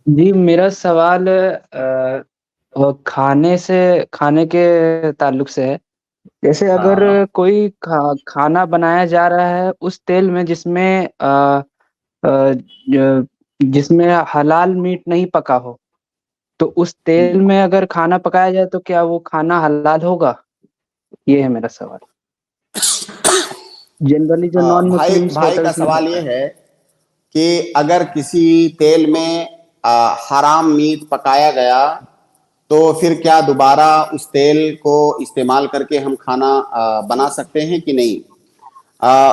جی میرا سوال کھانے کے تعلق سے ہے۔ جیسے اگر ہاں کوئی کھانا بنایا جا رہا ہے اس تیل میں آ، ج- جس میں حلال میٹ نہیں پکا ہو، تو اس تیل میں اگر کھانا پکایا جائے تو کیا وہ کھانا حلال ہوگا؟ یہ ہے میرا سوال۔ جنرلی جو نان بھائی مسلمس بھائی کا ہوٹلس میں سوال ہوتا یہ ہے۔ ہے کہ اگر کسی تیل میں حرام میٹ پکایا گیا تو پھر کیا دوبارہ اس تیل کو استعمال کر کے ہم کھانا بنا سکتے ہیں کہ نہیں؟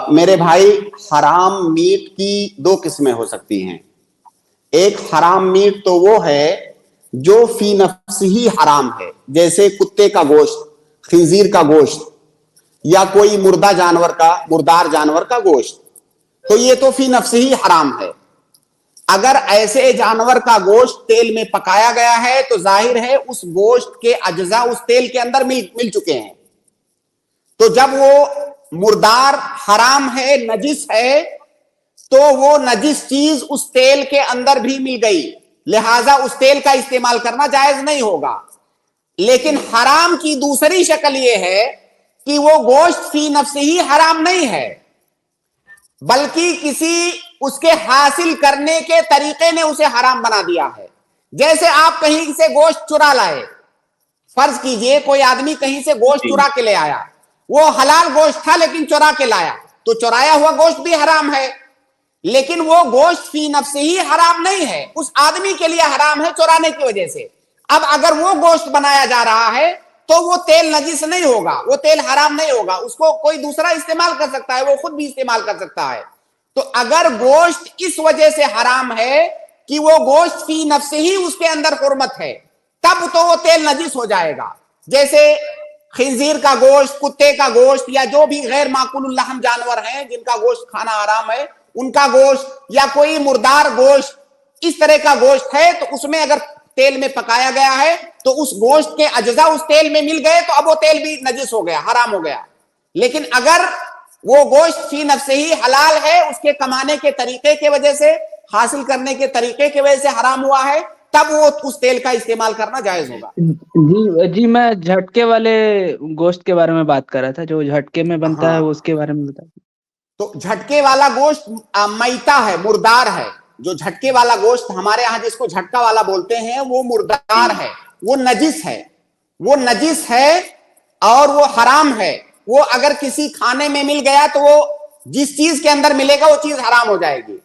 میرے بھائی، حرام میٹ کی دو قسمیں ہو سکتی ہیں۔ ایک حرام میٹ تو وہ ہے جو فی نفس ہی حرام ہے، جیسے کتے کا گوشت، خنزیر کا گوشت، یا کوئی مردار جانور کا گوشت، تو یہ تو فی نفس ہی حرام ہے۔ اگر ایسے جانور کا گوشت تیل میں پکایا گیا ہے تو ظاہر ہے اس گوشت کے اجزاء اس تیل کے اندر مل چکے ہیں۔ تو جب وہ مردار حرام ہے، نجس ہے، تو وہ نجس چیز اس تیل کے اندر بھی مل گئی، لہذا اس تیل کا استعمال کرنا جائز نہیں ہوگا۔ لیکن حرام کی دوسری شکل یہ ہے کہ وہ گوشت فی نفس ہی حرام نہیں ہے، بلکہ کسی اس کے حاصل کرنے کے طریقے نے اسے حرام بنا دیا ہے۔ جیسے آپ کہیں سے گوشت چرا لائے، فرض کیجئے کوئی آدمی کہیں سے گوشت جی چرا کے لے آیا، وہ حلال گوشت تھا لیکن چرا کے لایا، تو چرایا ہوا گوشت بھی حرام ہے، لیکن وہ گوشت فی نفس ہی حرام نہیں ہے، اس آدمی کے لیے حرام ہے چرانے کی وجہ سے۔ اب اگر وہ گوشت بنایا جا رہا ہے تو وہ تیل نجس نہیں ہوگا، وہ تیل حرام نہیں ہوگا، اس کو کوئی دوسرا استعمال کر سکتا ہے، وہ خود بھی استعمال کر سکتا ہے۔ تو اگر گوشت اس وجہ سے حرام ہے کہ وہ گوشت فی نفس ہی اس کے اندر حرمت ہے، تب تو وہ تیل نجس ہو جائے گا۔ جیسے خنزیر کا گوشت، کتے کا گوشت، یا جو بھی غیر معقول اللحم جانور ہیں جن کا گوشت کھانا حرام ہے، ان کا گوشت، یا کوئی مردار گوشت، اس طرح کا گوشت ہے، تو اس میں اگر تیل میں پکایا گیا ہے تو اس گوشت کے اجزاء اس تیل میں مل گئے تو اب وہ تیل بھی نجس ہو گیا، حرام ہو گیا۔ لیکن اگر وہ گوشت فی نفس ہی حلال ہے، اس کے کمانے کے طریقے کی وجہ سے، حاصل کرنے کے طریقے کی وجہ سے حرام ہوا ہے، تب وہ اس تیل کا استعمال کرنا جائز ہوگا۔ جی میں جھٹکے والے گوشت کے بارے میں بات کر رہا تھا، جو جھٹکے میں بنتا ہے ہاں، اس کے بارے میں بتا۔ تو جھٹکے والا گوشت میتا ہے، مردار ہے۔ جو جھٹکے والا گوشت ہمارے ہاں جس کو جھٹکا والا بولتے ہیں، وہ مردار ہے، وہ نجس ہے، وہ نجس ہے اور وہ حرام ہے۔ وہ اگر کسی کھانے میں مل گیا تو وہ جس چیز کے اندر ملے گا وہ چیز حرام ہو جائے گی۔